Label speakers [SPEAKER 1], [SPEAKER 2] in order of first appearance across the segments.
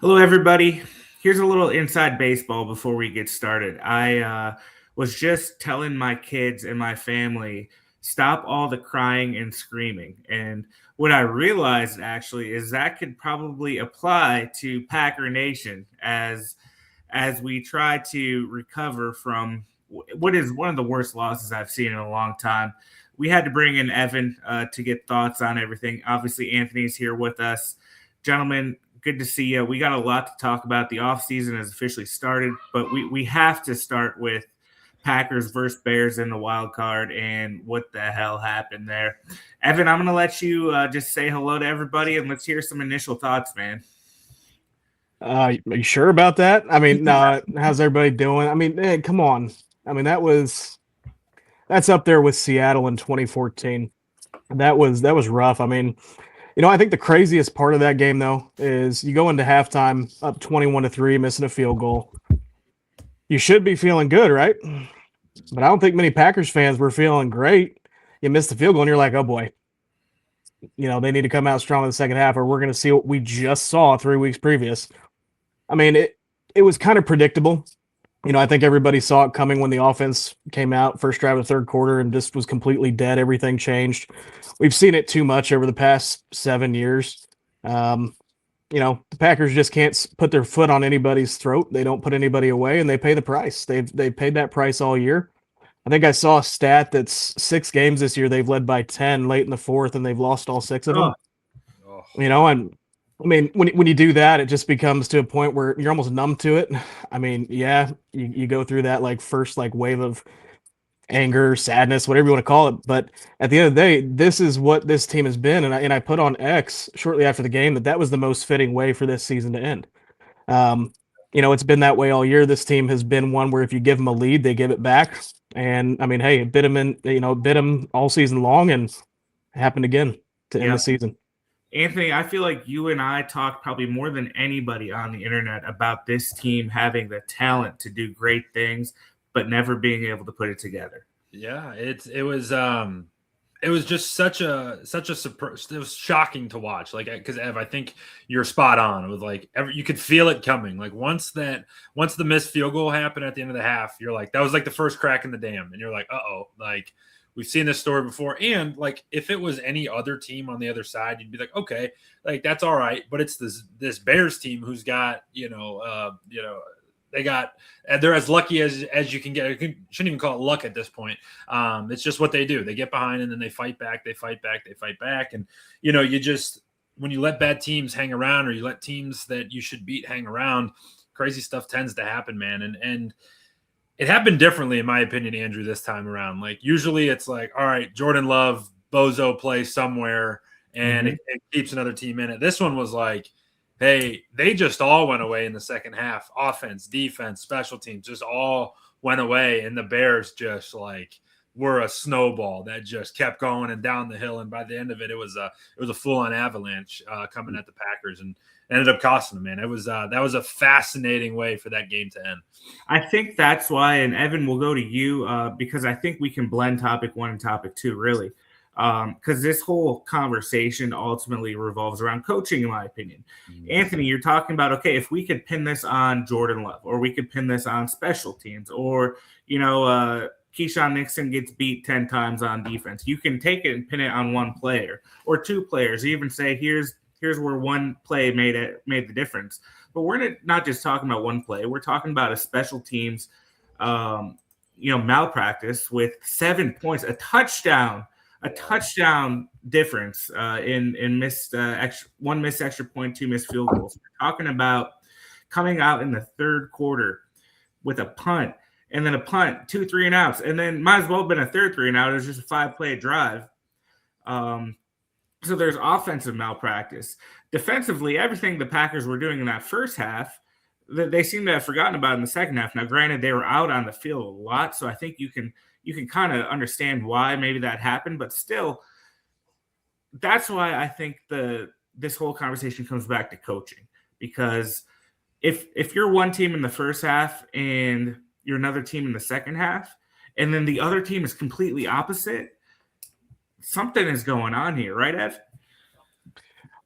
[SPEAKER 1] Hello, everybody. Here's a little inside baseball before we get started. I was just telling my kids and my family, stop all the crying and screaming. And what I realized actually is that could probably apply to Packer Nation as we try to recover from what is one of the worst losses I've seen in a long time. We had to bring in Evan to get thoughts on everything. Obviously, Anthony's here with us. Gentlemen, good to see you. We got a lot to talk about. The offseason has officially started, but we have to start with Packers versus Bears in the wild card and what the hell happened there. Evan, I'm going to let you just say hello to everybody and let's hear some initial thoughts, man.
[SPEAKER 2] Are you sure about that? I mean, how's everybody doing? I mean, hey, come on. I mean, that's up there with Seattle in 2014. That was rough. I mean, I think the craziest part of that game though is you go into halftime up 21-3, missing a field goal. You should be feeling good, right? But I don't think many Packers fans were feeling great. You missed the field goal and you're like, oh boy, they need to come out strong in the second half, or we're going to see what we just saw 3 weeks previous. I mean, it was kind of predictable. I think everybody saw it coming when the offense came out first drive of the third quarter and just was completely dead. Everything changed. We've seen it too much over the past 7 years. The Packers just can't put their foot on anybody's throat. They don't put anybody away, and they pay the price. They've paid that price all year. I think I saw a stat that's 6 games this year they've led by 10 late in the fourth, and they've lost all 6 of them.
[SPEAKER 3] Oh.
[SPEAKER 2] And I mean, when you do that, it just becomes to a point where you're almost numb to it. I mean, yeah, you go through that first wave of anger, sadness, whatever you want to call it. But at the end of the day, this is what this team has been. And I put on X shortly after the game that was the most fitting way for this season to end. It's been that way all year. This team has been one where if you give them a lead, they give it back. And I mean, hey, it bit them all season long, and it happened again to end the season.
[SPEAKER 1] Anthony, I feel like you and I talked probably more than anybody on the internet about this team having the talent to do great things, but never being able to put it together.
[SPEAKER 3] Yeah, it was just such a surprise. It was shocking to watch. Because Ev, I think you're spot on. It was you could feel it coming. Once the missed field goal happened at the end of the half, you're like, that was the first crack in the dam, and you're like, we've seen this story before. And if it was any other team on the other side, you'd be like, okay, that's all right. But it's this Bears team who's got, they're as lucky as you can get. You shouldn't even call it luck at this point. It's just what they do. They get behind and then they fight back. And, you just, when you let bad teams hang around, or you let teams that you should beat hang around, crazy stuff tends to happen, man. And it happened differently, in my opinion, Andrew, this time around. Usually it's all right, Jordan Love, Bozo plays somewhere, and it keeps another team in it. This one was hey, they just all went away in the second half. Offense, defense, special teams just all went away, and the Bears just were a snowball that just kept going and down the hill. And by the end of it, it was a full-on avalanche coming at the Packers, and ended up costing them, man. It was that was a fascinating way for that game to end.
[SPEAKER 1] I think that's why, and Evan, we'll go to you because I think we can blend topic one and topic two, really. Because this whole conversation ultimately revolves around coaching, in my opinion. Anthony, you're talking about, okay, if we could pin this on Jordan Love, or we could pin this on special teams, or, Keyshawn Nixon gets beat 10 times on defense. You can take it and pin it on one player or two players. You even say, here's where one play made the difference. But we're not just talking about one play. We're talking about a special teams, malpractice with 7 points, a touchdown difference in missed one missed extra point, 2 missed field goals. We're talking about coming out in the third quarter with a punt, and then a punt, 2 3 and outs, and then might as well have been a third 3 and out. It was just a 5-play drive. So there's offensive malpractice. Defensively, everything the Packers were doing in that first half, they seem to have forgotten about in the second half. Now, granted, they were out on the field a lot, so I think you can kind of understand why maybe that happened, but still, that's why I think this whole conversation comes back to coaching. Because if you're one team in the first half and you're another team in the second half, and then the other team is completely opposite, something is going on here, right, Ev?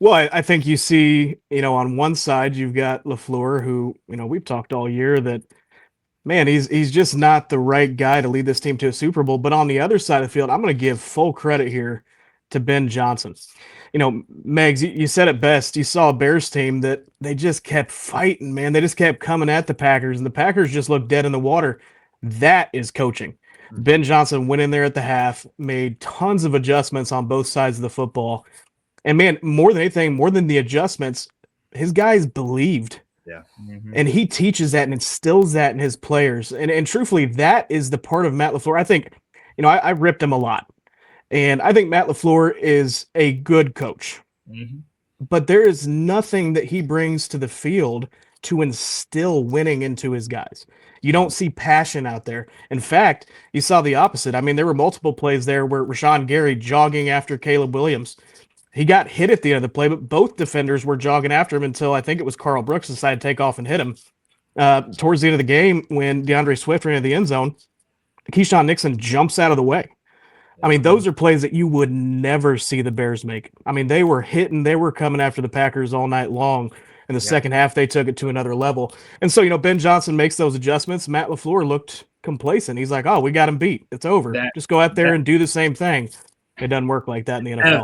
[SPEAKER 2] Well, I think you see, on one side you've got LaFleur, who, we've talked all year that, man, he's just not the right guy to lead this team to a Super Bowl. But on the other side of the field, I'm going to give full credit here to Ben Johnson. Megs, you said it best. You saw a Bears team that they just kept fighting, man. They just kept coming at the Packers, and the Packers just looked dead in the water. That is coaching. Ben Johnson went in there at the half, made tons of adjustments on both sides of the football. And, man, more than anything, more than the adjustments, his guys believed.
[SPEAKER 3] Yeah.
[SPEAKER 2] And he teaches that and instills that in his players. And truthfully, that is the part of Matt LaFleur. I think, I ripped him a lot. And I think Matt LaFleur is a good coach. But there is nothing that he brings to the field to instill winning into his guys. You don't see passion out there. In fact, you saw the opposite. I mean, there were multiple plays there where Rashawn Gary jogging after Caleb Williams. He got hit at the end of the play, but both defenders were jogging after him until I think it was Carl Brooks decided to take off and hit him. Towards the end of the game, when DeAndre Swift ran into the end zone, Keyshawn Nixon jumps out of the way. I mean, those are plays that you would never see the Bears make. I mean, they were hitting, they were coming after the Packers all night long. In the second half, they took it to another level. And so, Ben Johnson makes those adjustments. Matt LaFleur looked complacent. He's like, oh, we got him beat. It's over. Just go out there and do the same thing. It doesn't work like that in the NFL.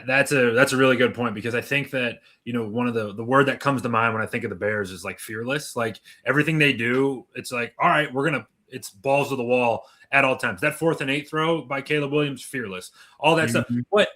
[SPEAKER 3] That's a really good point, because I think that, one of the word that comes to mind when I think of the Bears is like fearless. Like everything they do, it's like, all right, it's balls to the wall at all times. That 4th and 8 throw by Caleb Williams, fearless. All that stuff. But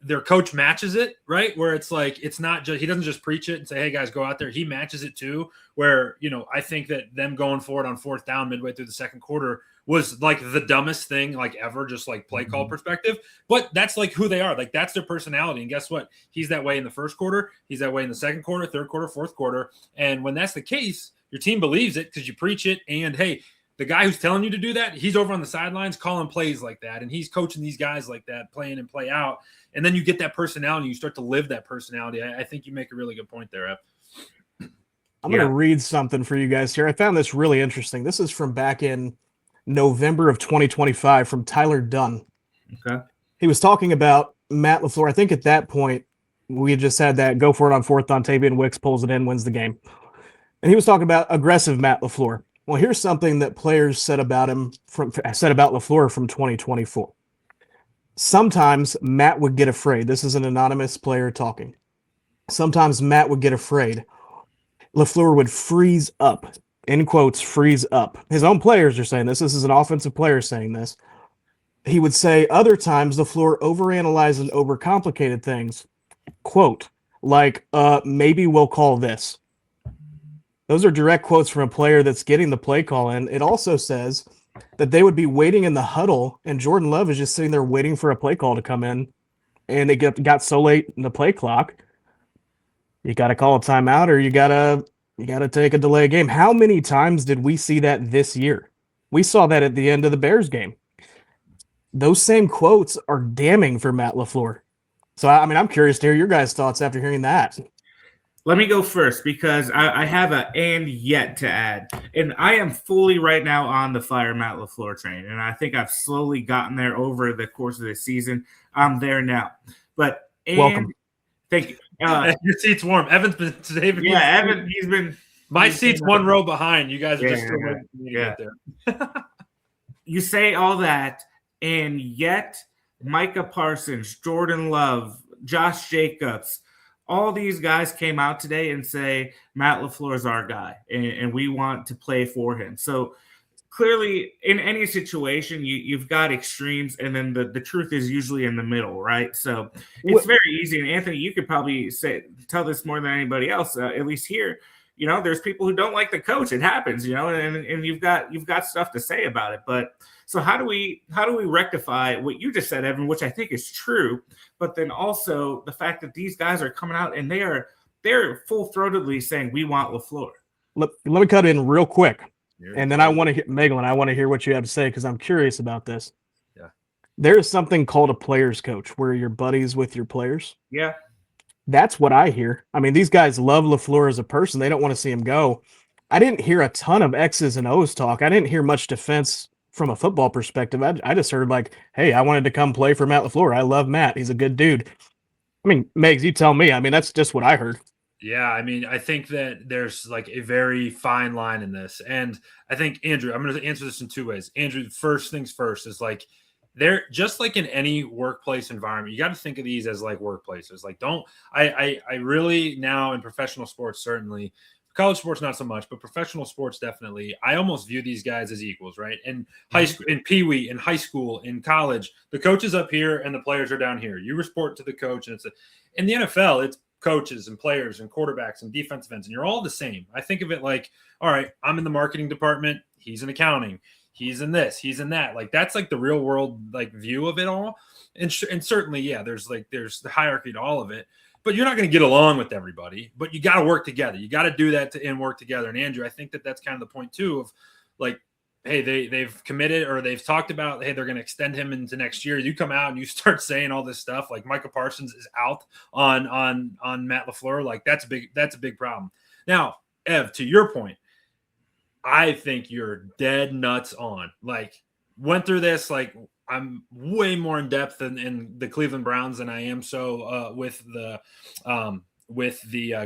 [SPEAKER 3] their coach matches it, right? Where it's like, it's not just, he doesn't just preach it and say, hey guys, go out there. He matches it too, where, I think that them going forward on 4th down midway through the second quarter was like the dumbest thing like ever, just like play call perspective. But that's like who they are. Like that's their personality. And guess what? He's that way in the first quarter. He's that way in the second quarter, third quarter, fourth quarter. And when that's the case, your team believes it because you preach it. And hey, the guy who's telling you to do that, he's over on the sidelines calling plays like that. And he's coaching these guys like that, playing and play out. And then you get that personality. You start to live that personality. I think you make a really good point there, Ev.
[SPEAKER 2] I'm going to read something for you guys here. I found this really interesting. This is from back in November of 2025 from Tyler Dunn.
[SPEAKER 1] Okay.
[SPEAKER 2] He was talking about Matt LaFleur. I think at that point, we had just had that go for it on 4th down. Tavian Wicks pulls it in, wins the game. And he was talking about aggressive Matt LaFleur. Well, here's something that players said about LaFleur from 2024. Sometimes Matt would get afraid. This is an anonymous player talking. Sometimes Matt would get afraid. LaFleur would freeze up. In quotes, freeze up. His own players are saying this. This is an offensive player saying this. He would say other times LaFleur overanalyzed and overcomplicated things. Quote, like, maybe we'll call this. Those are direct quotes from a player that's getting the play call in. It also says that they would be waiting in the huddle, and Jordan Love is just sitting there waiting for a play call to come in, and it got so late in the play clock, you got to call a timeout or you got to take a delay game. How many times did we see that this year? We saw that at the end of the Bears game. Those same quotes are damning for Matt LaFleur. So, I mean, I'm curious to hear your guys' thoughts after hearing that.
[SPEAKER 1] Let me go first because I have a and yet to add. And I am fully right now on the fire Matt LaFleur train. And I think I've slowly gotten there over the course of the season. I'm there now. But
[SPEAKER 2] welcome.
[SPEAKER 1] Thank you.
[SPEAKER 3] Your seat's warm. Evan's been saving.
[SPEAKER 1] Yeah, Evan, he's been.
[SPEAKER 3] My seat's one row behind. You guys are just still waiting for me to get there.
[SPEAKER 1] You say all that, and yet Micah Parsons, Jordan Love, Josh Jacobs, all these guys came out today and say Matt LaFleur is our guy, and we want to play for him. So clearly, in any situation, you've got extremes, and then the truth is usually in the middle, right? So it's very easy. And Anthony, you could probably tell this more than anybody else, at least here. There's people who don't like the coach. It happens, and you've got stuff to say about it. But so how do we rectify what you just said, Evan, which I think is true, but then also the fact that these guys are coming out and they're full-throatedly saying we want LaFleur.
[SPEAKER 2] Let me cut in real quick. And then I want to hear, Megalyn, I want to hear what you have to say because I'm curious about this.
[SPEAKER 3] Yeah.
[SPEAKER 2] There is something called a player's coach where you're buddies with your players.
[SPEAKER 1] Yeah.
[SPEAKER 2] That's what I hear. I mean, these guys love LaFleur as a person. They don't want to see him go. I didn't hear a ton of X's and O's talk. I didn't hear much defense from a football perspective. I just heard like, hey, I wanted to come play for Matt LaFleur. I love Matt. He's a good dude. I mean, Megs, you tell me. I mean, that's just what I heard.
[SPEAKER 3] Yeah, I mean, I think that there's like a very fine line in this. And I think, Andrew, I'm going to answer this in two ways. Andrew, first things first is like, they're just like in any workplace environment, you got to think of these as like workplaces. Like, I really now in professional sports, certainly college sports, not so much, but professional sports, definitely. I almost view these guys as equals, right? In high school, in Pee Wee, in high school, in college, the coach is up here and the players are down here. You report to the coach, and in the NFL, it's coaches and players and quarterbacks and defensive ends, and you're all the same. I think of it like, all right, I'm in the marketing department, he's in accounting, he's in this, he's in that. Like, that's like the real world like view of it all. And certainly, yeah, there's the hierarchy to all of it, but you're not going to get along with everybody, but you got to work together. You got to do that and work together. And Andrew, I think that's kind of the point too of like, hey, they've committed or they've talked about, hey, they're going to extend him into next year. You come out and you start saying all this stuff like Micah Parsons is out on Matt LaFleur. Like, that's a big problem. Now, Ev, to your point, I think you're dead nuts on. Like, went through this, like, I'm way more in depth in the Cleveland Browns than I am with the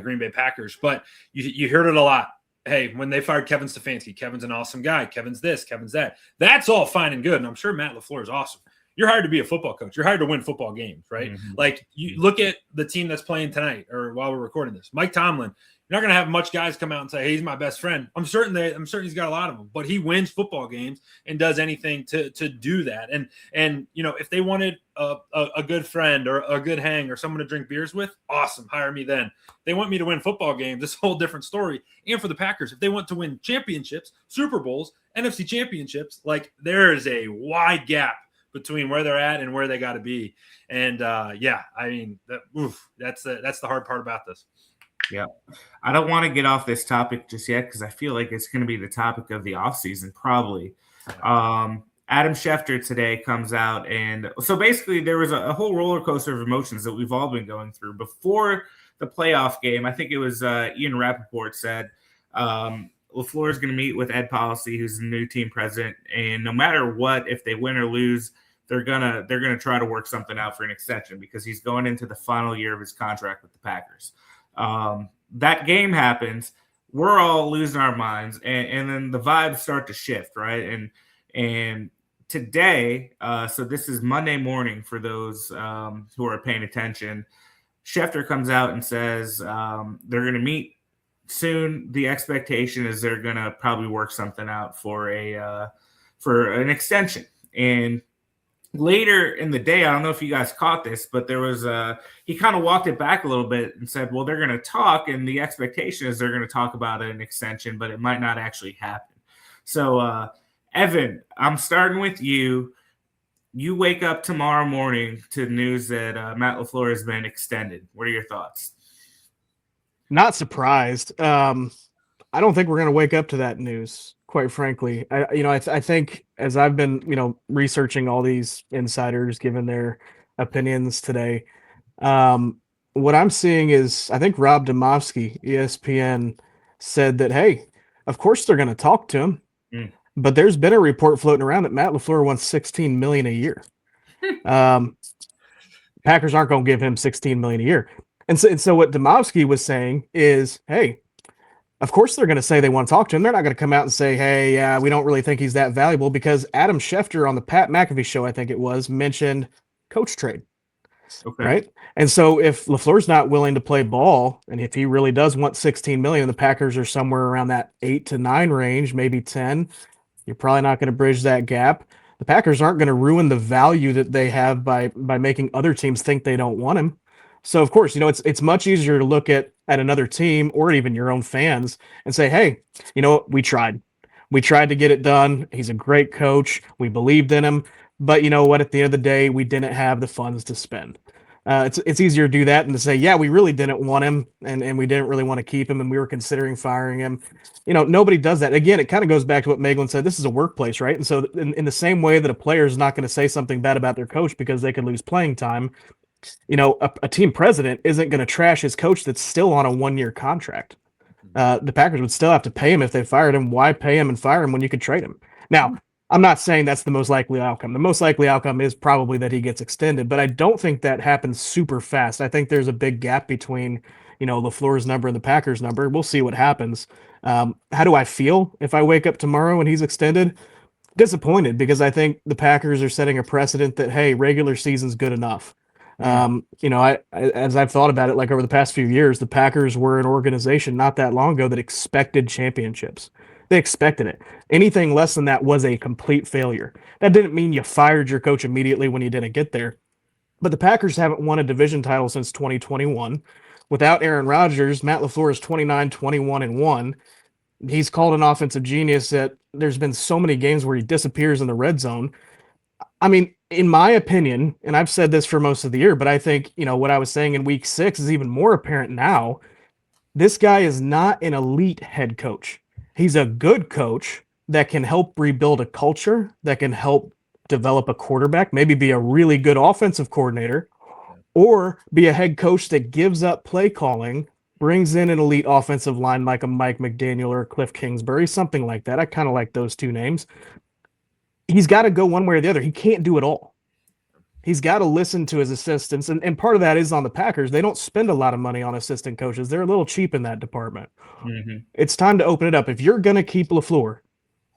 [SPEAKER 3] Green Bay Packers. But you heard it a lot. Hey, when they fired Kevin Stefanski, Kevin's an awesome guy. Kevin's this, Kevin's that. That's all fine and good. And I'm sure Matt LaFleur is awesome. You're hired to be a football coach. You're hired to win football games, right? Mm-hmm. Like, you look at the team that's playing tonight or while we're recording this. Mike Tomlin, you're not going to have much guys come out and say, hey, he's my best friend. I'm certain he's got a lot of them, but he wins football games and does anything to do that. And you know, if they wanted a good friend or a good hang or someone to drink beers with, awesome, hire me then. They want me to win football games, this whole different story. And for the Packers, if they want to win championships, Super Bowls, NFC championships, like, there is a wide gap between where they're at and where they got to be. And yeah, I mean, that's the hard part about this.
[SPEAKER 1] Yeah. I don't want to get off this topic just yet because I feel like it's going to be the topic of the offseason, probably. Adam Schefter today comes out, and so basically there was a whole roller coaster of emotions that we've all been going through. Before the playoff game, I think it was Ian Rappaport said LaFleur is going to meet with Ed Policy, who's the new team president, and no matter what, if they win or lose, they're gonna try to work something out for an extension because he's going into the final year of his contract with the Packers. That game happens, we're all losing our minds, and then the vibes start to shift, right? And today, so this is Monday morning for those who are paying attention. Schefter comes out and says they're going to meet soon. The expectation is they're going to probably work something out for an extension. And later in the day, I don't know if you guys caught this, but there was he kind of walked it back a little bit and said, well, they're going to talk, and the expectation is they're going to talk about an extension, but it might not actually happen. So, Evan, I'm starting with you. You wake up tomorrow morning to the news that Matt LaFleur has been extended. What are your thoughts?
[SPEAKER 2] Not surprised. I don't think we're going to wake up to that news, quite frankly. I think as I've been, researching all these insiders, giving their opinions today, what I'm seeing is I think Rob Demovsky, ESPN, said that, hey, of course they're going to talk to him, but there's been a report floating around that Matt LaFleur wants $16 million a year. Packers aren't going to give him $16 million a year. And so what Demovsky was saying is, hey, of course they're going to say they want to talk to him. They're not going to come out and say, hey, yeah, we don't really think he's that valuable, because Adam Schefter on the Pat McAfee show, I think it was, mentioned coach trade. Okay. Right? And so if LaFleur's not willing to play ball, and if he really does want $16 million, the Packers are somewhere around that 8 to 9 range, maybe 10, you're probably not going to bridge that gap. The Packers aren't going to ruin the value that they have by making other teams think they don't want him. So, of course, it's much easier to look at another team or even your own fans and say, hey, we tried. We tried to get it done. He's a great coach. We believed in him. But you know what? At the end of the day, we didn't have the funds to spend. It's easier to do that than to say, yeah, we really didn't want him and we didn't really want to keep him and we were considering firing him. Nobody does that. Again, it kind of goes back to what Meglin said. This is a workplace, right? And so in the same way that a player is not going to say something bad about their coach because they could lose playing time, a team president isn't going to trash his coach that's still on a 1-year contract. The Packers would still have to pay him if they fired him. Why pay him and fire him when you could trade him? Now, I'm not saying that's the most likely outcome. The most likely outcome is probably that he gets extended, but I don't think that happens super fast. I think there's a big gap between, LaFleur's number and the Packers number. We'll see what happens. How do I feel if I wake up tomorrow and he's extended? Disappointed, because I think the Packers are setting a precedent that, hey, regular season's good enough. As I've thought about it, like over the past few years, the Packers were an organization not that long ago that expected championships. They expected it. Anything less than that was a complete failure. That didn't mean you fired your coach immediately when you didn't get there. But the Packers haven't won a division title since 2021. Without Aaron Rodgers, Matt LaFleur is 29-21-1. He's called an offensive genius that there's been so many games where he disappears in the red zone. I mean, in my opinion, and I've said this for most of the year, but I think, what I was saying in week 6 is even more apparent now. This guy is not an elite head coach. He's a good coach that can help rebuild a culture, that can help develop a quarterback, maybe be a really good offensive coordinator, or be a head coach that gives up play calling, brings in an elite offensive line like a Mike McDaniel or Cliff Kingsbury, something like that. I kind of like those two names. He's got to go one way or the other. He can't do it all. He's got to listen to his assistants, and part of that is on the Packers. They don't spend a lot of money on assistant coaches. They're a little cheap in that department. Mm-hmm. It's time to open it up. If you're going to keep LaFleur,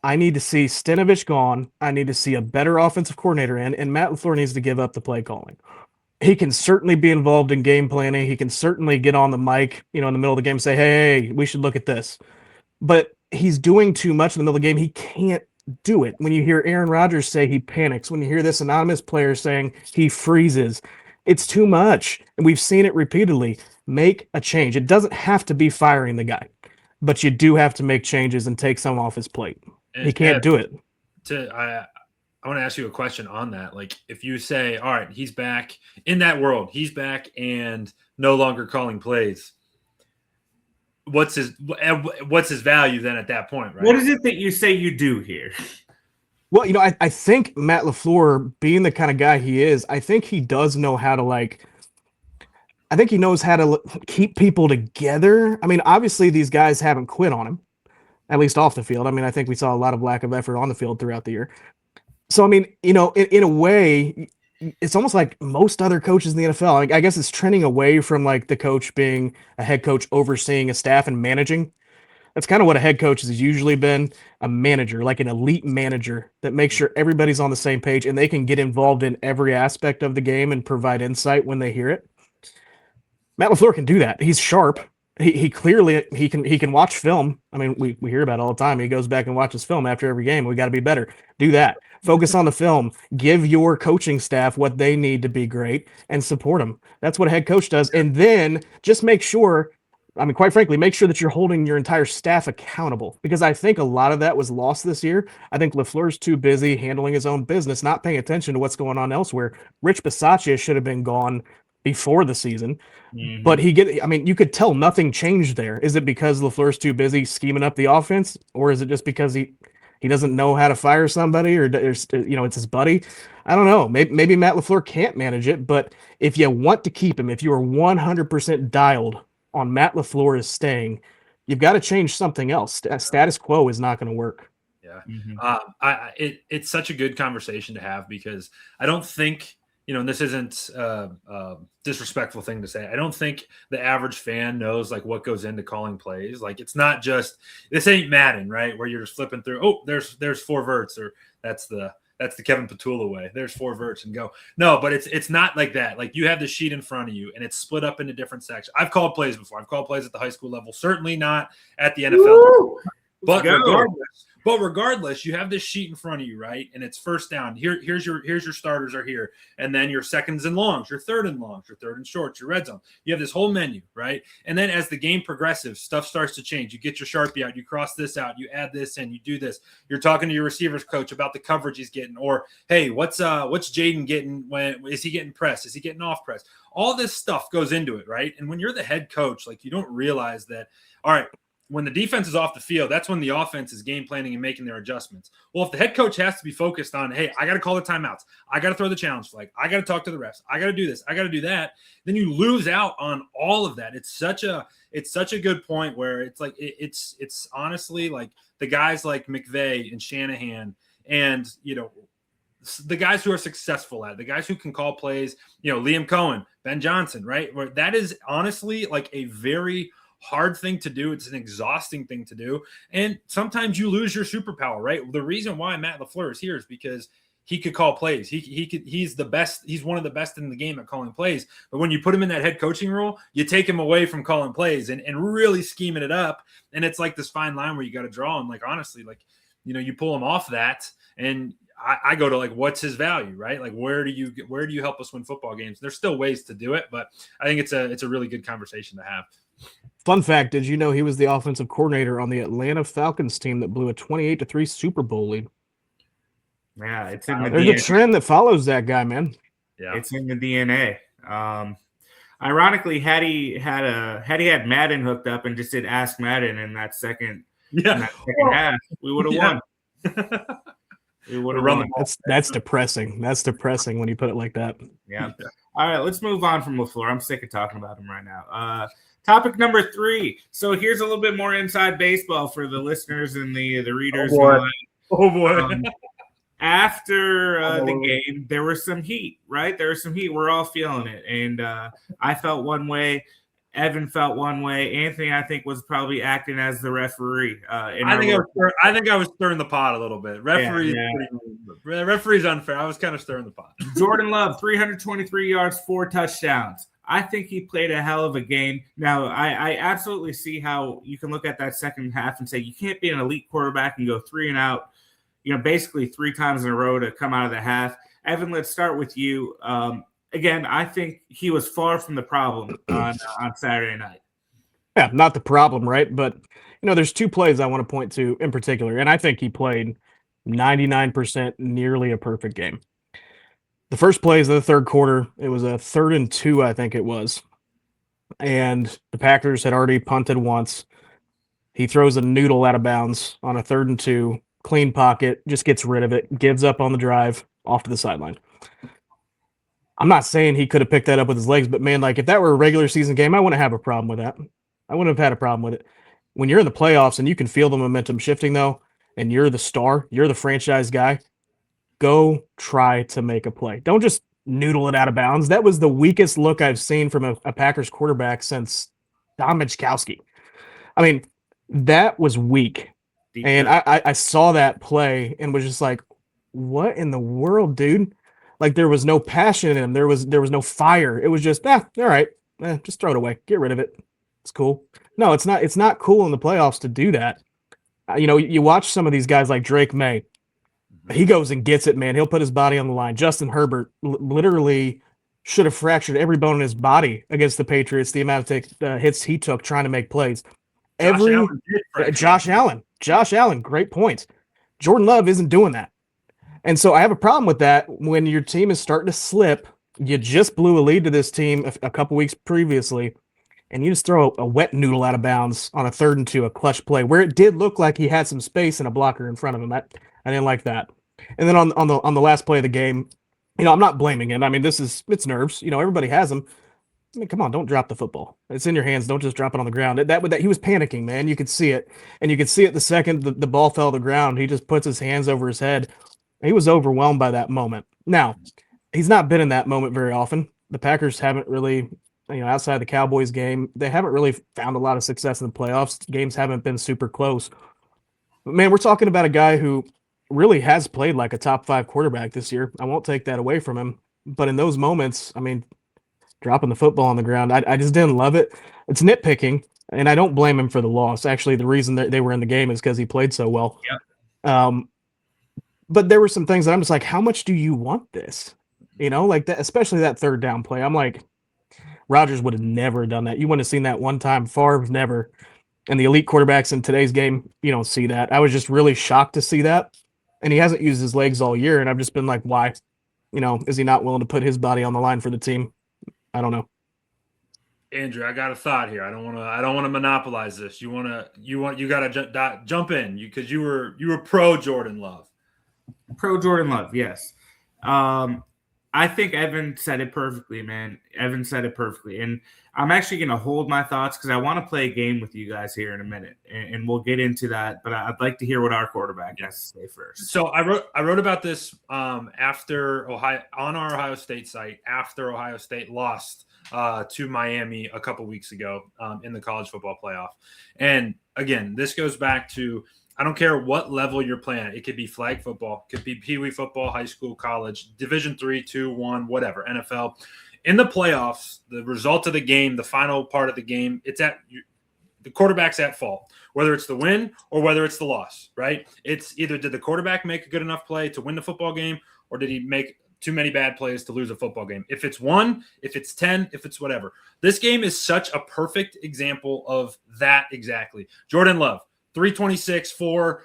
[SPEAKER 2] I need to see Stenavich gone. I need to see a better offensive coordinator in, and Matt LaFleur needs to give up the play calling. He can certainly be involved in game planning. He can certainly get on the mic, in the middle of the game and say, hey, we should look at this. But he's doing too much in the middle of the game. He can't do it. When you hear Aaron Rodgers say he panics, when you hear this anonymous player saying he freezes, it's too much. And we've seen it repeatedly. Make a change. It doesn't have to be firing the guy, but you do have to make changes and take some off his plate. He can't do it.
[SPEAKER 3] I want to ask you a question on that. Like, if you say, all right, he's back in that world, he's back and no longer calling plays, what's his value then at that point, right?
[SPEAKER 1] What is it that you say you do here?
[SPEAKER 2] Well, I think Matt LaFleur, being the kind of guy he is, I think he does know how to I think he knows how to keep people together. I mean, obviously these guys haven't quit on him, at least off the field. I mean, I think we saw a lot of lack of effort on the field throughout the year. So, I mean, in a way, it's almost like most other coaches in the NFL. I guess it's trending away from the coach being a head coach overseeing a staff and managing. That's kind of what a head coach has usually been, a manager, like an elite manager that makes sure everybody's on the same page and they can get involved in every aspect of the game and provide insight when they hear it. Matt LaFleur can do that. He's sharp. He clearly can watch film. I mean, we hear about it all the time. He goes back and watches film after every game. We got to be better. Do that. Focus on the film. Give your coaching staff what they need to be great and support them. That's what a head coach does. And then just make sure, quite frankly, make sure that you're holding your entire staff accountable, because I think a lot of that was lost this year. I think LaFleur's too busy handling his own business, not paying attention to what's going on elsewhere. Rich Bisaccia should have been gone before the season, but you could tell nothing changed there. Is it because LaFleur's too busy scheming up the offense, or is it just because he doesn't know how to fire somebody, or it's his buddy? I don't know. Maybe Matt LaFleur can't manage it, but if you want to keep him, if you are 100% dialed on Matt LaFleur is staying, you've got to change something else. Status quo is not going to work.
[SPEAKER 3] Yeah. It's such a good conversation to have, because I don't think, and this isn't a disrespectful thing to say, I don't think the average fan knows what goes into calling plays. It's not just, this ain't Madden, right, where you're just flipping through. Oh, there's 4 verts, or that's the Kevin Petula way. There's 4 verts and go. No, but it's not like that. You have the sheet in front of you and it's split up into different sections. I've called plays before. I've called plays at the high school level. Certainly not at the NFL.
[SPEAKER 1] Woo!
[SPEAKER 3] But regardless, you have this sheet in front of you, right? And it's first down. Here's your starters are here. And then your seconds and longs, your third and longs, your third and shorts, your red zone. You have this whole menu, right? And then as the game progresses, stuff starts to change. You get your Sharpie out, you cross this out, you add this in, you do this. You're talking to your receivers coach about the coverage he's getting, or hey, what's Jaden getting? When is he getting press? Is he getting off press? All this stuff goes into it, right? And when you're the head coach, you don't realize that, all right, when the defense is off the field, that's when the offense is game planning and making their adjustments. Well, if the head coach has to be focused on, hey, I got to call the timeouts, I got to throw the challenge flag, I got to talk to the refs, I got to do this, I got to do that, then you lose out on all of that. It's such a good point where it's honestly the guys like McVay and Shanahan And, the guys who are successful at it, the guys who can call plays, Liam Cohen, Ben Johnson, right? Where that is honestly like a very hard thing to do. It's an exhausting thing to do. And sometimes you lose your superpower, right? The reason why Matt LaFleur is here is because he could call plays. He's the best. He's one of the best in the game at calling plays. But when you put him in that head coaching role, you take him away from calling plays and really scheming it up. And it's like this fine line where you got to draw. And like, honestly, like, you pull him off that, and I go to like, what's his value, right? Like, where do you help us win football games? There's still ways to do it, but I think it's a really good conversation to have.
[SPEAKER 2] Fun fact, did you know he was the offensive coordinator on the Atlanta Falcons team that blew a 28-3 Super Bowl lead?
[SPEAKER 1] Yeah, it's in the
[SPEAKER 2] There's
[SPEAKER 1] DNA.
[SPEAKER 2] a trend that follows that guy, man.
[SPEAKER 1] Yeah, it's in the DNA. Ironically, had he had Madden hooked up and just did Ask Madden in that second half, we would have won. We would have run.
[SPEAKER 2] That's depressing. That's depressing when you put it like that.
[SPEAKER 1] Yeah. All right, let's move on from LaFleur. I'm sick of talking about him right now. Topic number 3. So here's a little bit more inside baseball for the listeners and the readers.
[SPEAKER 3] Oh boy.
[SPEAKER 1] After the game, there was some heat, right? There was some heat. We're all feeling it. And I felt one way. Evan felt one way. Anthony, I think, was probably acting as the referee.
[SPEAKER 3] I think I was stirring the pot a little bit. Referee's unfair. I was kind of stirring the pot.
[SPEAKER 1] Jordan Love, 323 yards, 4 touchdowns. I think he played a hell of a game. Now, I absolutely see how you can look at that second half and say you can't be an elite quarterback and go 3 and out, basically 3 times in a row to come out of the half. Evan, let's start with you. Again, I think he was far from the problem on Saturday night.
[SPEAKER 2] Yeah, not the problem, right? But, there's 2 plays I want to point to in particular, and I think he played 99%, nearly a perfect game. The first play is of the third quarter. It was a 3rd and 2, I think it was. And the Packers had already punted once. He throws a noodle out of bounds on a 3rd and 2, clean pocket, just gets rid of it, gives up on the drive, off to the sideline. I'm not saying he could have picked that up with his legs, but man, like if that were a regular season game, I wouldn't have a problem with that. I wouldn't have had a problem with it. When you're in the playoffs and you can feel the momentum shifting though, and you're the star, you're the franchise guy, go try to make a play. Don't just noodle it out of bounds. That was the weakest look I've seen from a Packers quarterback since Don Majkowski. I mean, that was weak. And I saw that play and was just like, what in the world, dude? Like there was no passion in him. There was no fire. It was just, all right, just throw it away. Get rid of it. It's cool. No, it's not. It's not cool in the playoffs to do that. You watch some of these guys like Drake May. He goes and gets it, man. He'll put his body on the line. Justin Herbert literally should have fractured every bone in his body against the Patriots. The amount of hits he took trying to make plays. Josh Allen, great points. Jordan Love isn't doing that. And so I have a problem with that when your team is starting to slip. You just blew a lead to this team a couple weeks previously, and you just throw a wet noodle out of bounds on a 3rd and 2, a clutch play, where it did look like he had some space and a blocker in front of him. I didn't like that. And then on the last play of the game, I'm not blaming him. I mean, it's nerves. Everybody has them. I mean, come on, don't drop the football. It's in your hands. Don't just drop it on the ground. That he was panicking, man. You could see it. And you could see it the second the ball fell to the ground. He just puts his hands over his head. He was overwhelmed by that moment. Now, he's not been in that moment very often. The Packers haven't really, outside the Cowboys game, they haven't really found a lot of success in the playoffs. Games haven't been super close. But, man, we're talking about a guy who really has played like a top 5 quarterback this year. I won't take that away from him. But in those moments, I mean, dropping the football on the ground, I just didn't love it. It's nitpicking, and I don't blame him for the loss. Actually, the reason that they were in the game is because he played so well.
[SPEAKER 1] Yeah.
[SPEAKER 2] But there were some things that I'm just like, how much do you want this? Like that, especially that 3rd down play. I'm like, Rodgers would have never done that. You wouldn't have seen that one time. Favre, never. And the elite quarterbacks in today's game, you don't see that. I was just really shocked to see that. And he hasn't used his legs all year. And I've just been like, why? Is he not willing to put his body on the line for the team? I don't know.
[SPEAKER 3] Andrew, I got a thought here. I don't want to monopolize this. You got to jump in because you were pro Jordan Love.
[SPEAKER 1] Pro Jordan Love, yes. I I think Evan said it perfectly, man. Evan said it perfectly. And I'm actually going to hold my thoughts because I want to play a game with you guys here in a minute, and we'll get into that. But I'd like to hear what our quarterback has to say first.
[SPEAKER 3] So I wrote about this after Ohio on our Ohio State site after Ohio State lost to Miami a couple weeks ago in the college football playoff. And again, this goes back to I don't care what level you're playing. It could be flag football, could be Pee Wee football, high school, college, Division 3, 2, 1, whatever, NFL. In the playoffs, the result of the game, the final part of the game, the quarterback's at fault, whether it's the win or whether it's the loss, right? It's either did the quarterback make a good enough play to win the football game or did he make too many bad plays to lose a football game? If it's 1, if it's 10, if it's whatever. This game is such a perfect example of that exactly. Jordan Love. 326, 4,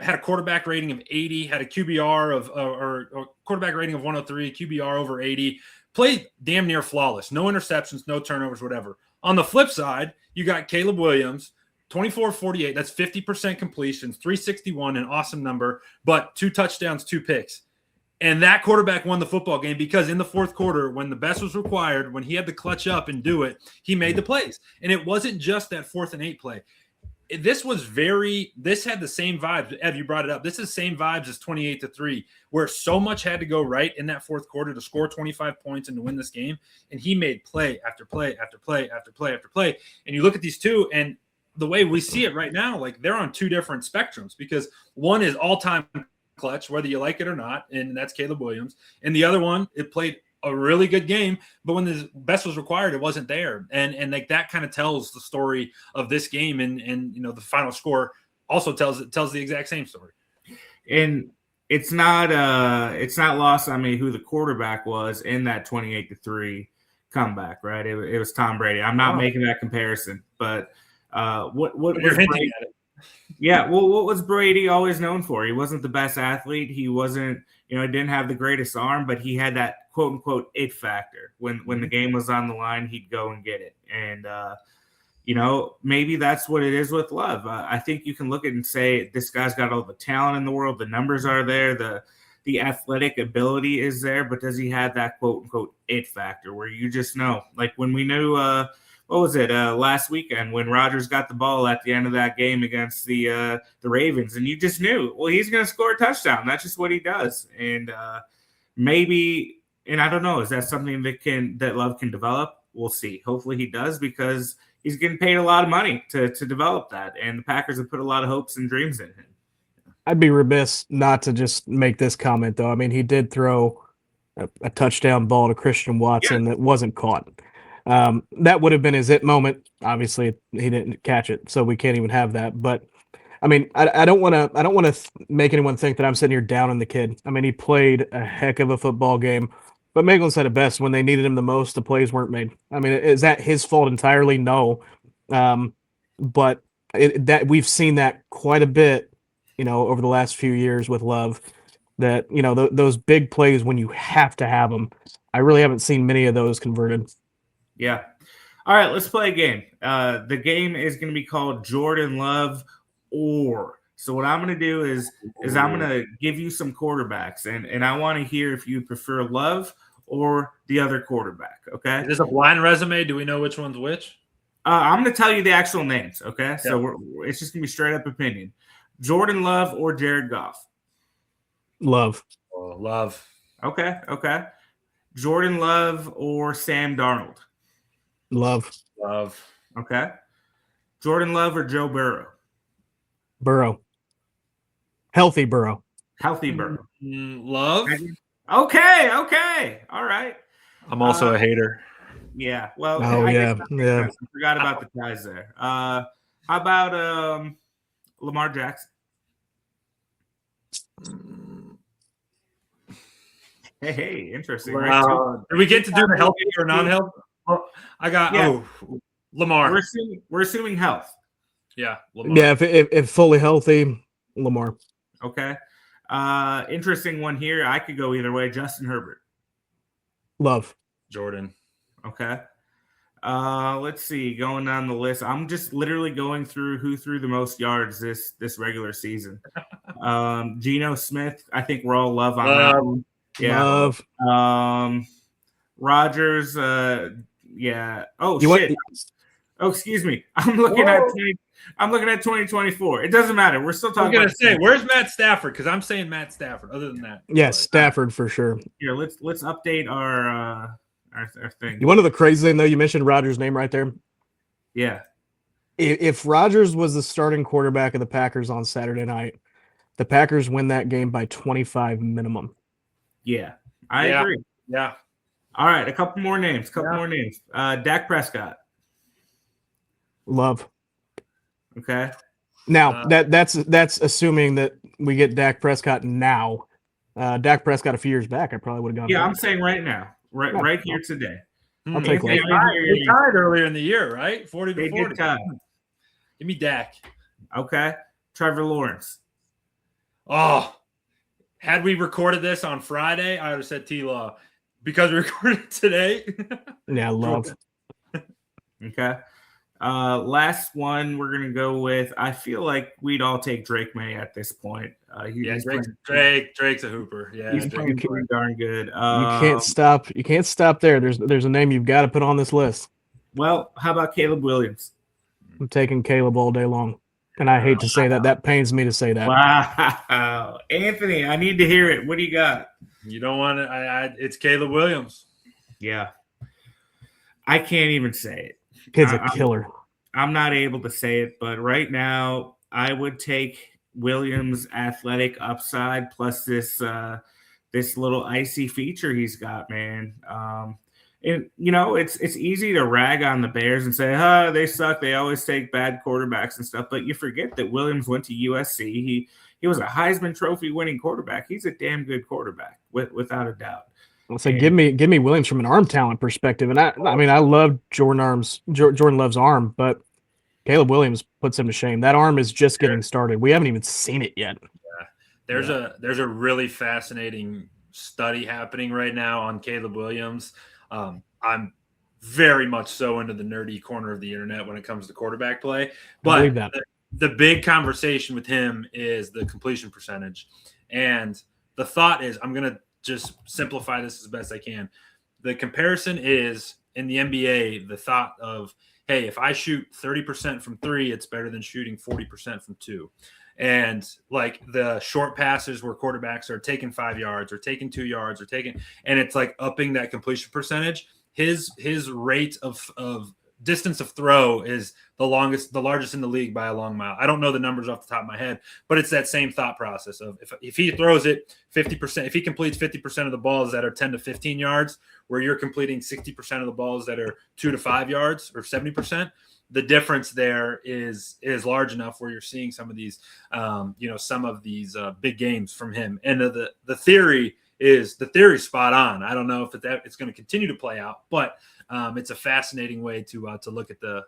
[SPEAKER 3] had a quarterback rating of 80, had a QBR of or quarterback rating of 103, QBR over 80, played damn near flawless. No interceptions, no turnovers, whatever. On the flip side, you got Caleb Williams, 24-48. That's 50% completions, 361, an awesome number, but 2 touchdowns, 2 picks. And that quarterback won the football game because in the fourth quarter, when the best was required, when he had to clutch up and do it, he made the plays. And it wasn't just that 4th and 8 play. This had the same vibes. Ev, you brought it up. This is the same vibes as 28-3, where so much had to go right in that fourth quarter to score 25 points and to win this game. And he made play after play after play after play after play. And you look at these two, and the way we see it right now, like they're on 2 different spectrums because one is all-time clutch, whether you like it or not, and that's Caleb Williams. And the other one, it played a really good game, but when the best was required, it wasn't there. And like that kind of tells the story of this game. And you know, the final score also tells the exact same story.
[SPEAKER 1] And it's not lost on me who the quarterback was in that 28-3 comeback, right? It was Tom Brady. I'm not making that comparison, but what was Brady? Yeah, well, what was Brady always known for? He wasn't the best athlete. He wasn't, he didn't have the greatest arm, but he had that quote unquote it factor. When the game was on the line, he'd go and get it. And maybe that's what it is with Love. I think you can look at it and say this guy's got all the talent in the world. The numbers are there. The athletic ability is there, but does he have that quote unquote it factor where you just know? Like when we knew what was it last weekend when Rodgers got the ball at the end of that game against the Ravens, and you just knew, well, he's going to score a touchdown. That's just what he does. And maybe, and I don't know, is that something that Love can develop? We'll see. Hopefully he does because he's getting paid a lot of money to develop that, and the Packers have put a lot of hopes and dreams in him.
[SPEAKER 2] I'd be remiss not to just make this comment, though. I mean, he did throw a touchdown ball to Christian Watson that wasn't caught. That would have been his it moment. Obviously, he didn't catch it, so we can't even have that. But I mean, I don't want to make anyone think that I'm sitting here down on the kid. I mean, he played a heck of a football game. But Maitland said it best: when they needed him the most, the plays weren't made. I mean, is that his fault entirely? No, but that we've seen that quite a bit, over the last few years with Love. That those big plays when you have to have them. I really haven't seen many of those converted.
[SPEAKER 1] Yeah. All right, let's play a game. The game is going to be called Jordan Love or. So what I'm going to do is I'm going to give you some quarterbacks, and I want to hear if you prefer Love or the other quarterback, okay?
[SPEAKER 3] Is this a blind resume? Do we know which one's which?
[SPEAKER 1] I'm going to tell you the actual names, okay? Yeah. So it's just going to be straight up opinion. Jordan Love or Jared Goff?
[SPEAKER 2] Love.
[SPEAKER 3] Oh, Love.
[SPEAKER 1] Okay. Jordan Love or Sam Darnold?
[SPEAKER 2] Love.
[SPEAKER 1] Okay. Jordan Love or Joe Burrow?
[SPEAKER 2] Burrow. Healthy Burrow.
[SPEAKER 3] Love.
[SPEAKER 1] Okay. All right.
[SPEAKER 3] I'm also a hater.
[SPEAKER 1] Yeah. Well.
[SPEAKER 2] Yeah.
[SPEAKER 1] I forgot about the ties there. How about Lamar Jackson? Hey, interesting. Right?
[SPEAKER 3] Did we get to do the healthy or non-healthy? I got Lamar.
[SPEAKER 1] We're assuming health.
[SPEAKER 3] Yeah, Lamar.
[SPEAKER 2] Yeah. If fully healthy, Lamar.
[SPEAKER 1] Okay. Interesting one here. I could go either way. Justin Herbert.
[SPEAKER 2] Love.
[SPEAKER 3] Jordan.
[SPEAKER 1] Okay. Let's see. Going down the list, I'm just literally going through who threw the most yards this regular season. Geno Smith. I think we're all Love on that one. Yeah.
[SPEAKER 2] Love.
[SPEAKER 1] Rodgers. Yeah. Oh
[SPEAKER 2] You
[SPEAKER 1] shit. Oh, excuse me. I'm looking at 2024. It doesn't matter. We're still
[SPEAKER 3] I'm
[SPEAKER 1] talking
[SPEAKER 3] gonna
[SPEAKER 1] about
[SPEAKER 3] say, where's Matt Stafford? Because I'm saying Matt Stafford. Other than that,
[SPEAKER 2] Yeah, Stafford for sure.
[SPEAKER 1] Here, let's update our thing.
[SPEAKER 2] You want to know the crazy thing though? You mentioned Rodgers' name right there.
[SPEAKER 1] Yeah.
[SPEAKER 2] If Rodgers was the starting quarterback of the Packers on Saturday night, the Packers win that game by 25 minimum.
[SPEAKER 1] Yeah. I agree.
[SPEAKER 3] Yeah.
[SPEAKER 1] All right, a couple more names. Dak Prescott.
[SPEAKER 2] Love.
[SPEAKER 1] Okay.
[SPEAKER 2] Now that's assuming that we get Dak Prescott now. Dak Prescott a few years back, I probably would have gone.
[SPEAKER 1] Yeah, I'm saying right now, right here today.
[SPEAKER 2] I'll take
[SPEAKER 3] They tied earlier in the year, right? 40-40. Give me Dak.
[SPEAKER 1] Okay. Trevor Lawrence.
[SPEAKER 3] Oh, had we recorded this on Friday, I would have said T-Law. Because we recorded it today.
[SPEAKER 2] Yeah, love.
[SPEAKER 1] Okay. Last one we're gonna go with. I feel like we'd all take Drake May at this point.
[SPEAKER 3] Drake's a hooper. Yeah,
[SPEAKER 1] he's playing pretty darn good.
[SPEAKER 2] You can't stop there. There's a name you've got to put on this list.
[SPEAKER 1] Well, how about Caleb Williams?
[SPEAKER 2] I'm taking Caleb all day long. And I hate to say that. That pains me to say that.
[SPEAKER 1] Wow. Anthony, I need to hear it. What do you got?
[SPEAKER 3] You don't want to. It's Caleb Williams.
[SPEAKER 1] Yeah. I can't even say it.
[SPEAKER 2] Kid's a killer.
[SPEAKER 1] I'm not able to say it, but right now I would take Williams' athletic upside plus this little icy feature he's got, man. And it's easy to rag on the Bears and say, they suck. They always take bad quarterbacks and stuff. But you forget that Williams went to USC. He was a Heisman Trophy winning quarterback. He's a damn good quarterback, without a doubt.
[SPEAKER 2] I'll say, give me Williams from an arm talent perspective. And I love Jordan Love's arm, but Caleb Williams puts him to shame. That arm is just getting started. We haven't even seen it yet.
[SPEAKER 3] Yeah. There's a really fascinating study happening right now on Caleb Williams. I'm very much so into the nerdy corner of the internet when it comes to quarterback play. But the big conversation with him is the completion percentage. And the thought is, I'm going to just simplify this as best I can. The comparison is in the NBA, the thought of, hey, if I shoot 30% from 3, it's better than shooting 40% from 2. And like the short passes where quarterbacks are taking 5 yards or taking 2 yards and it's like upping that completion percentage. His rate of distance of throw is the largest in the league by a long mile. I don't know the numbers off the top of my head, but it's that same thought process of if he throws it 50%, if he completes 50% of the balls that are 10 to 15 yards, where you're completing 60% of the balls that are 2 to 5 yards or 70%, the difference there is large enough where you're seeing some of these, big games from him. And the theory is spot on. I don't know if it's going to continue to play out, but it's a fascinating way to look at the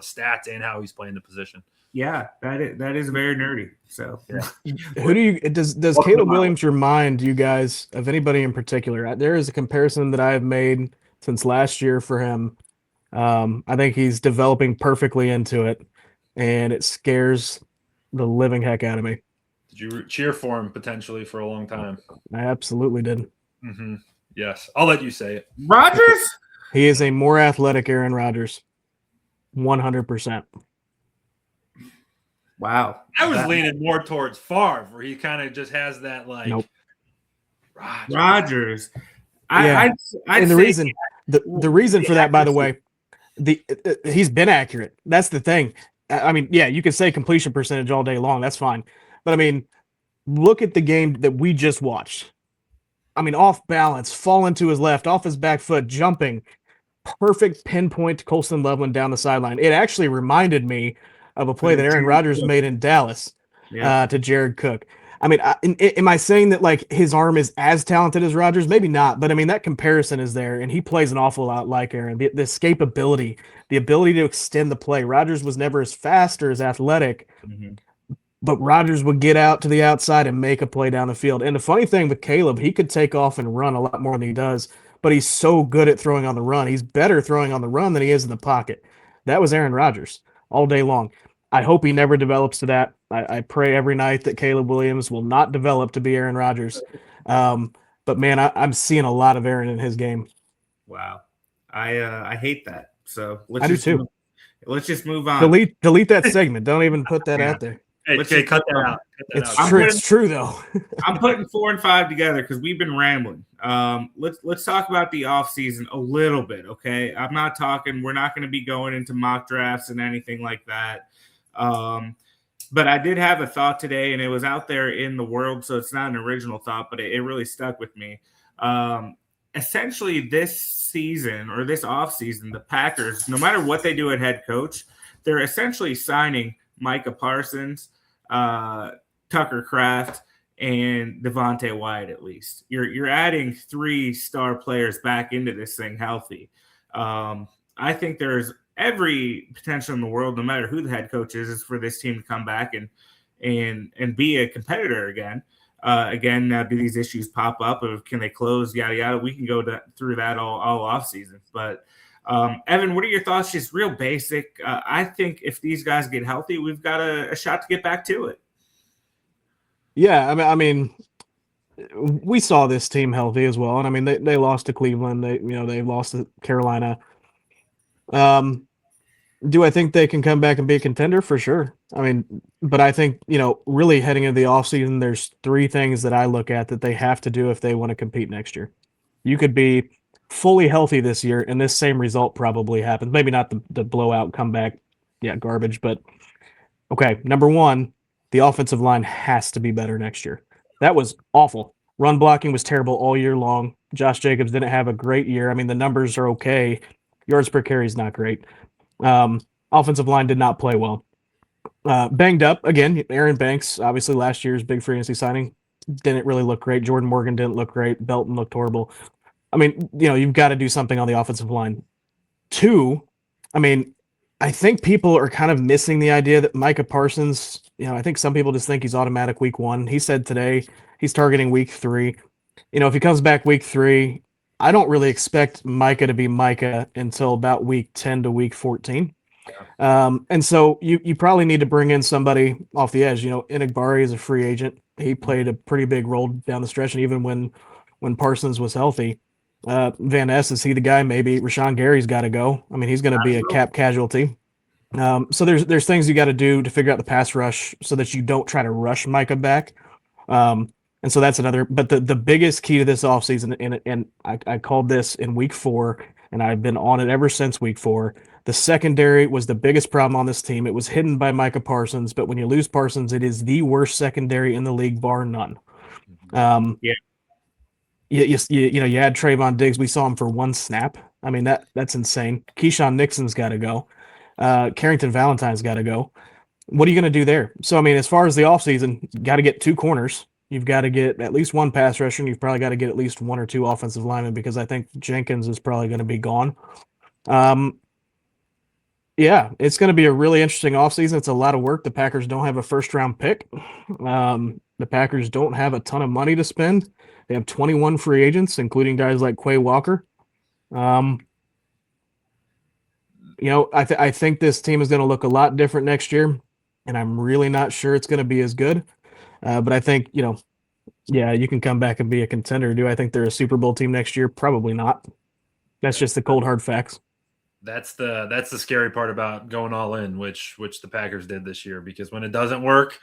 [SPEAKER 3] stats and how he's playing the position.
[SPEAKER 1] Yeah, that is very nerdy. So,
[SPEAKER 2] yeah. Who do you does Caleb Williams remind you guys of anybody in particular? There is a comparison that I have made since last year for him. I think he's developing perfectly into it, and it scares the living heck out of me.
[SPEAKER 3] Did you cheer for him potentially for a long time?
[SPEAKER 2] I absolutely did.
[SPEAKER 3] Mm-hmm. Yes, I'll let you say it.
[SPEAKER 1] Rodgers?
[SPEAKER 2] He is a more athletic Aaron Rodgers. 100%.
[SPEAKER 1] Wow.
[SPEAKER 3] I was leaning more towards Favre, where he kind of just has that like.
[SPEAKER 2] Nope.
[SPEAKER 1] Rodgers.
[SPEAKER 2] Yeah. And the reason for that, by the way, he's been accurate. That's the thing. I mean, yeah, you can say completion percentage all day long. That's fine. But I mean, look at the game that we just watched. I mean, off balance, falling to his left, off his back foot, jumping, perfect pinpoint to Colston Loveland down the sideline. It actually reminded me of a play that Aaron Rodgers made in Dallas to Jared Cook. I mean, am I saying that like his arm is as talented as Rodgers? Maybe not, but I mean that comparison is there, and he plays an awful lot like Aaron. The escapability, the ability to extend the play. Rodgers was never as fast or as athletic, but Rodgers would get out to the outside and make a play down the field. And the funny thing with Caleb, he could take off and run a lot more than he does, but he's so good at throwing on the run. He's better throwing on the run than he is in the pocket. That was Aaron Rodgers all day long. I hope he never develops to that. I pray every night that Caleb Williams will not develop to be Aaron Rodgers. But man, I'm seeing a lot of Aaron in his game.
[SPEAKER 1] Wow. I hate that. So
[SPEAKER 2] I do too.
[SPEAKER 1] Let's just move on.
[SPEAKER 2] Delete that segment. Don't even put that out there.
[SPEAKER 3] Hey,
[SPEAKER 1] Let's
[SPEAKER 3] cut that out.
[SPEAKER 2] It's true though.
[SPEAKER 1] I'm putting 4 and 5 together because we've been rambling. Let's talk about the offseason a little bit, okay? I'm not talking. We're not going to be going into mock drafts and anything like that. But I did have a thought today, and it was out there in the world, so it's not an original thought, but it really stuck with me. Essentially, this season or this offseason, the Packers, no matter what they do at head coach, they're essentially signing Micah Parsons, Tucker Kraft, and Devonte Wyatt. At least you're adding 3 star players back into this thing healthy. I think there's every potential in the world, no matter who the head coach is for this team to come back and be a competitor again. Now, do these issues pop up? Or can they close? Yada yada. We can go through that all off season. But Evan, what are your thoughts? Just real basic. I think if these guys get healthy, we've got a shot to get back to it.
[SPEAKER 2] Yeah, I mean, we saw this team healthy as well, and I mean they lost to Cleveland. They lost to Carolina. Do I think they can come back and be a contender? For sure. I mean, but I think, really heading into the offseason, there's 3 things that I look at that they have to do if they want to compete next year. You could be fully healthy this year, and this same result probably happens. Maybe not the blowout comeback, garbage, but okay, number 1, the offensive line has to be better next year. That was awful. Run blocking was terrible all year long. Josh Jacobs didn't have a great year. I mean, the numbers are okay. Yards per carry is not great. Offensive line did not play well. Banged up again. Aaron Banks, obviously last year's big free agency signing, didn't really look great. Jordan Morgan didn't look great. Belton looked horrible. I mean, you've got to do something on the offensive line. 2, I mean, I think people are kind of missing the idea that Micah Parsons, I think some people just think he's automatic week 1. He said today he's targeting week 3. If he comes back week 3, I don't really expect Micah to be Micah until about week 10 to week 14. And so you probably need to bring in somebody off the edge. Enigbari is a free agent. He played a pretty big role down the stretch, and even when Parsons was healthy. Van Ness, is he the guy? Maybe. Rashawn Gary's got to go. I mean, he's going to be a cap casualty. So there's things you got to do to figure out the pass rush so that you don't try to rush Micah back. And so that's another. But the biggest key to this offseason, and I called this in week 4, and I've been on it ever since week 4. The secondary was the biggest problem on this team. It was hidden by Micah Parsons, but when you lose Parsons, it is the worst secondary in the league, bar none. You had Trayvon Diggs. We saw him for 1 snap. I mean, that's insane. Keyshawn Nixon's got to go. Carrington Valentine's got to go. What are you going to do there? So, I mean, as far as the offseason, you got to get 2 corners. You've got to get at least 1 pass rusher, and you've probably got to get at least 1 or 2 offensive linemen because I think Jenkins is probably going to be gone. Yeah, it's going to be a really interesting offseason. It's a lot of work. The Packers don't have a first-round pick. The Packers don't have a ton of money to spend. They have 21 free agents, including guys like Quay Walker. I think this team is going to look a lot different next year, and I'm really not sure it's going to be as good. But I think, you can come back and be a contender. Do I think they're a Super Bowl team next year? Probably not. That's just the cold, hard facts.
[SPEAKER 3] That's the scary part about going all in, which the Packers did this year, because when it doesn't work,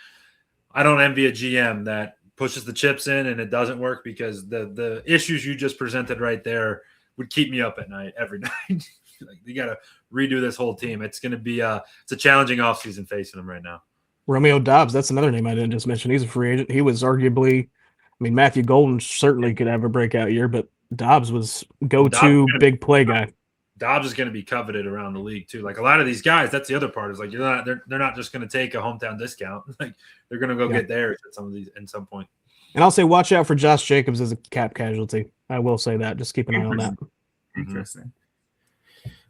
[SPEAKER 3] I don't envy a GM that pushes the chips in and it doesn't work, because the issues you just presented right there would keep me up at night every night. Like, you got to redo this whole team. It's going to be it's a challenging offseason facing them right now. Romeo
[SPEAKER 2] Doubs, that's another name I didn't just mention. He's a free agent. He was arguably, Matthew Golden certainly could have a breakout year, but Doubs was go-to big play guy.
[SPEAKER 3] Dobbs is going to be coveted around the league too. Like, a lot of these guys, that's the other part, is like, they're not just going to take a hometown discount. Like, they're going to go get theirs at some point.
[SPEAKER 2] And I'll say, watch out for Josh Jacobs as a cap casualty. I will say that. Just keep an eye on that.
[SPEAKER 1] Interesting.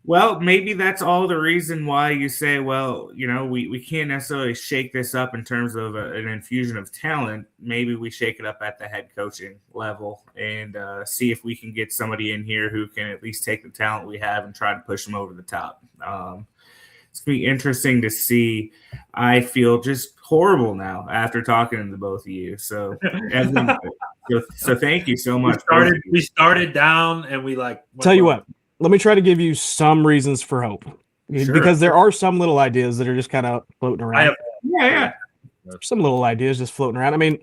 [SPEAKER 1] Well, maybe that's all the reason why you say, well, we can't necessarily shake this up in terms of an infusion of talent. Maybe we shake it up at the head coaching level and see if we can get somebody in here who can at least take the talent we have and try to push them over the top. It's going to be interesting to see. I feel just horrible now after talking to both of you. So, Evan, So thank you so much.
[SPEAKER 3] We started down and we
[SPEAKER 2] Tell you what, let me try to give you some reasons for hope.
[SPEAKER 1] Sure.
[SPEAKER 2] Because there are some little ideas that are just kind of floating around.
[SPEAKER 1] Yeah.
[SPEAKER 2] Some little ideas just floating around. I mean,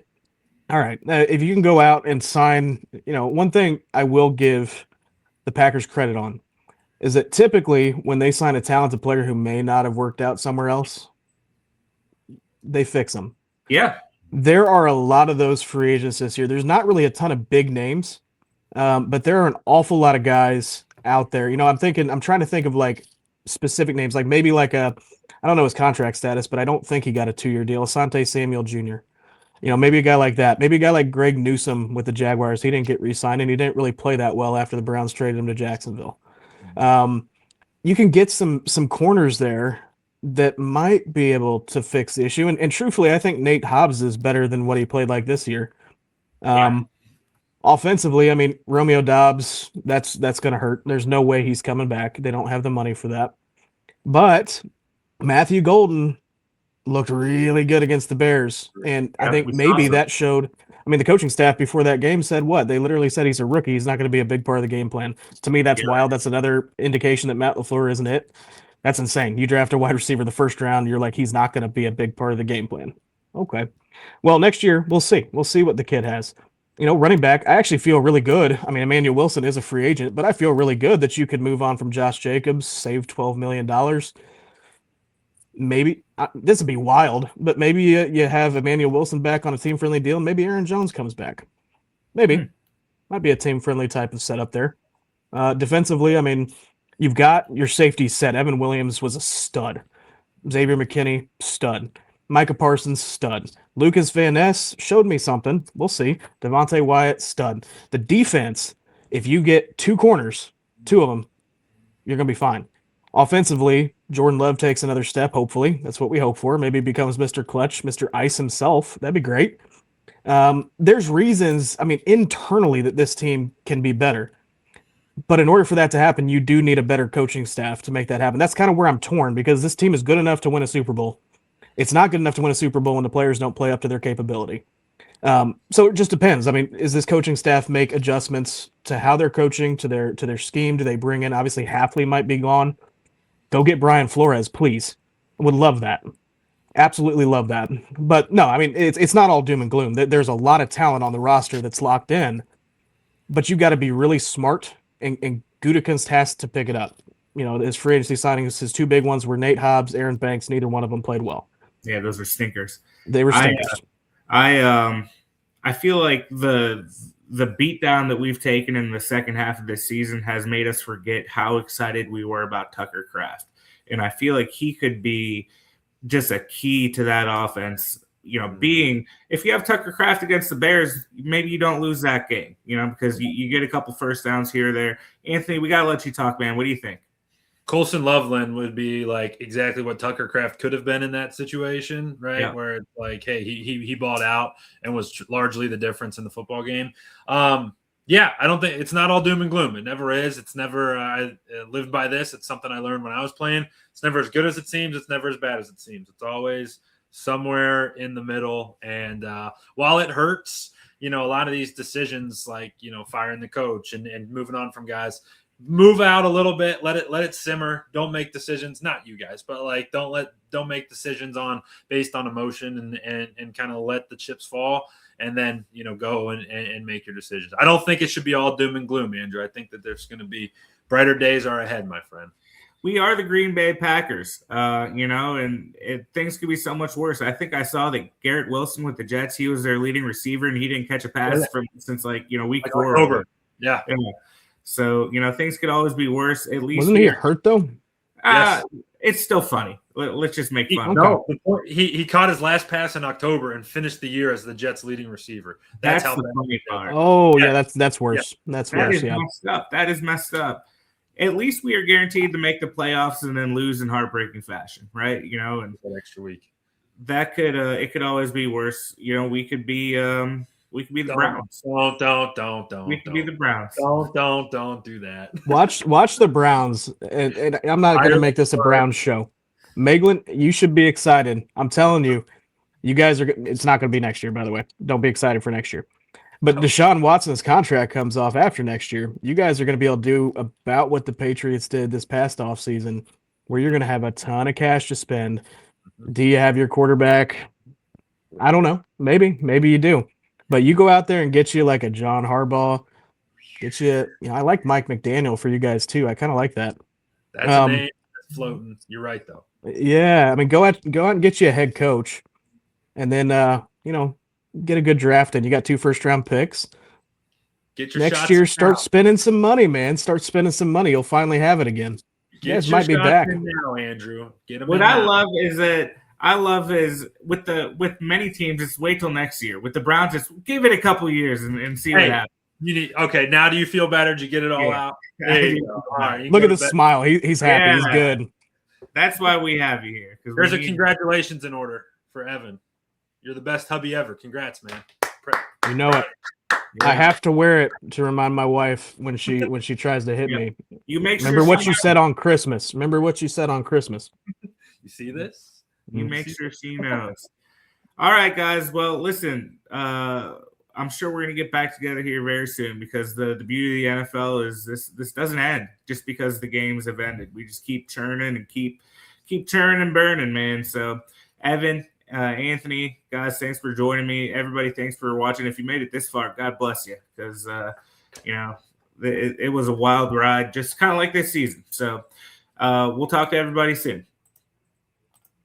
[SPEAKER 2] all right, if you can go out and sign, one thing I will give the Packers credit on is that typically when they sign a talented player who may not have worked out somewhere else, they fix them.
[SPEAKER 1] Yeah.
[SPEAKER 2] There are a lot of those free agents this year. There's not really a ton of big names, but there are an awful lot of guys out there. I'm trying to think of like specific names, like maybe like I don't know his contract status, but I don't think he got a 2-year deal. Asante Samuel Jr. Maybe a guy like that. Maybe a guy like Greg Newsome with the Jaguars. He didn't get re-signed, and he didn't really play that well after the Browns traded him to Jacksonville. You can get some corners there that might be able to fix the issue. And truthfully, I think Nate Hobbs is better than what he played like this year. Offensively, I mean, Romeo Doubs, that's going to hurt. There's no way he's coming back. They don't have the money for that. But Matthew Golden looked really good against the Bears. And I think maybe that showed. I mean, the coaching staff before that game said what? They literally said he's a rookie. He's not going to be a big part of the game plan. To me, that's wild. That's another indication that Matt LaFleur isn't it. That's insane. You draft a wide receiver the first round, you're like, he's not going to be a big part of the game plan. Okay. Well, next year, we'll see. We'll see what the kid has. Running back, I actually feel really good. I mean, Emmanuel Wilson is a free agent, but I feel really good that you could move on from Josh Jacobs, save $12 million. Maybe, this would be wild, but maybe you have Emmanuel Wilson back on a team-friendly deal. Maybe Aaron Jones comes back. Maybe. Might be a team-friendly type of setup there. Defensively, I mean, you've got your safety set. Evan Williams was a stud. Xavier McKinney, stud. Micah Parsons, stud. Lucas Van Ness showed me something. We'll see. Devonte Wyatt, stud. The defense, if you get 2 corners, 2 of them, you're going to be fine. Offensively, Jordan Love takes another step, hopefully. That's what we hope for. Maybe becomes Mr. Clutch, Mr. Ice himself. That'd be great. There's reasons, I mean, internally that this team can be better. But in order for that to happen, you do need a better coaching staff to make that happen. That's kind of where I'm torn because this team is good enough to win a Super Bowl. It's not good enough to win a Super Bowl when the players don't play up to their capability. So it just depends. I mean, is this coaching staff make adjustments to how they're coaching, to their scheme? Do they bring in, obviously, Hafley might be gone. Go get Brian Flores, please. Would love that. Absolutely love that. But no, I mean, it's not all doom and gloom. There's a lot of talent on the roster that's locked in, but you got to be really smart, and Gutekunst has to pick it up. His free agency signings, his 2 big ones were Nate Hobbs, Aaron Banks. Neither one of them played well.
[SPEAKER 1] Yeah, those were stinkers.
[SPEAKER 2] They were stinkers.
[SPEAKER 1] I feel like the beatdown that we've taken in the second half of this season has made us forget how excited we were about Tucker Kraft. And I feel like he could be just a key to that offense. Being if you have Tucker Kraft against the Bears, maybe you don't lose that game, because you get a couple first downs here or there. Anthony, we got to let you talk, man. What do you think?
[SPEAKER 3] Colson Loveland would be like exactly what Tucker Kraft could have been in that situation, right? Yeah. Where it's like, hey, he balled out and was largely the difference in the football game. Yeah, I don't think it's not all doom and gloom. It never is. It's never. I lived by this. It's something I learned when I was playing. It's never as good as it seems. It's never as bad as it seems. It's always somewhere in the middle. And while it hurts, a lot of these decisions, like firing the coach and moving on from guys. Move out a little bit, let it simmer. Don't make decisions, not you guys, but like don't make decisions based on emotion and kind of let the chips fall and then go and make your decisions. I don't think it should be all doom and gloom, Andrew. I think that there's going to be brighter days are ahead, my friend.
[SPEAKER 1] We are the Green Bay Packers, and things could be so much worse. I think I saw that Garrett Wilson with the Jets, he was their leading receiver and he didn't catch a pass since week 4.
[SPEAKER 3] October. Yeah.
[SPEAKER 1] So, things could always be worse. At least
[SPEAKER 2] wasn't he hurt though?
[SPEAKER 1] Yes. It's still funny. Let's just make fun.
[SPEAKER 3] No, he caught his last pass in October and finished the year as the Jets' leading receiver. That's how
[SPEAKER 1] the funny part.
[SPEAKER 2] Oh yeah, that's worse. Yeah. That's worse.
[SPEAKER 1] Messed up. That is messed up. At least we are guaranteed to make the playoffs and then lose in heartbreaking fashion, right? And
[SPEAKER 3] that extra week.
[SPEAKER 1] That could it could always be worse. We could be the Browns.
[SPEAKER 3] Don't.
[SPEAKER 1] We could be the Browns.
[SPEAKER 3] Don't do that.
[SPEAKER 2] Watch the Browns, and I'm not going to make this a Browns show. Meglin, you should be excited. I'm telling you, you guys are. It's not going to be next year, by the way. Don't be excited for next year. But Deshaun Watson's contract comes off after next year. You guys are going to be able to do about what the Patriots did this past offseason, where you're going to have a ton of cash to spend. Do you have your quarterback? I don't know. Maybe you do. But you go out there and get you like a John Harbaugh. Get you, I like Mike McDaniel for you guys too. I kind of like that.
[SPEAKER 3] That's a name that's floating. You're right, though.
[SPEAKER 2] Yeah, I mean, go out and get you a head coach, and then get a good draft. And you got 2 first-round picks.
[SPEAKER 3] Get your
[SPEAKER 2] next
[SPEAKER 3] shots
[SPEAKER 2] year.
[SPEAKER 3] now.
[SPEAKER 2] Start spending some money, man. Start spending some money. You'll finally have it again. You guys might be back
[SPEAKER 3] now, Andrew. Get them.
[SPEAKER 1] What I love is with many teams, it's wait till next year. With the Browns, it's give it a couple years and see what happens.
[SPEAKER 3] Okay, now do you feel better? Did you get it all out? There you go. All right,
[SPEAKER 2] look at the smile. He's happy. Yeah. He's good.
[SPEAKER 1] That's why we have you here.
[SPEAKER 3] There's a congratulations in order for Evan. You're the best hubby ever. Congrats, man.
[SPEAKER 2] You know it. Yeah. I have to wear it to remind my wife when she tries to hit me.
[SPEAKER 1] You
[SPEAKER 2] remember what you said on Christmas. Remember what you said on Christmas.
[SPEAKER 3] You see this?
[SPEAKER 1] You make sure she knows. All right, guys. Well, listen. I'm sure we're going to get back together here very soon because the beauty of the NFL is this doesn't end just because the games have ended. We just keep churning and keep churning and burning, man. So, Evan, Anthony, guys, thanks for joining me. Everybody, thanks for watching. If you made it this far, God bless you because, it was a wild ride, just kind of like this season. So, we'll talk to everybody soon.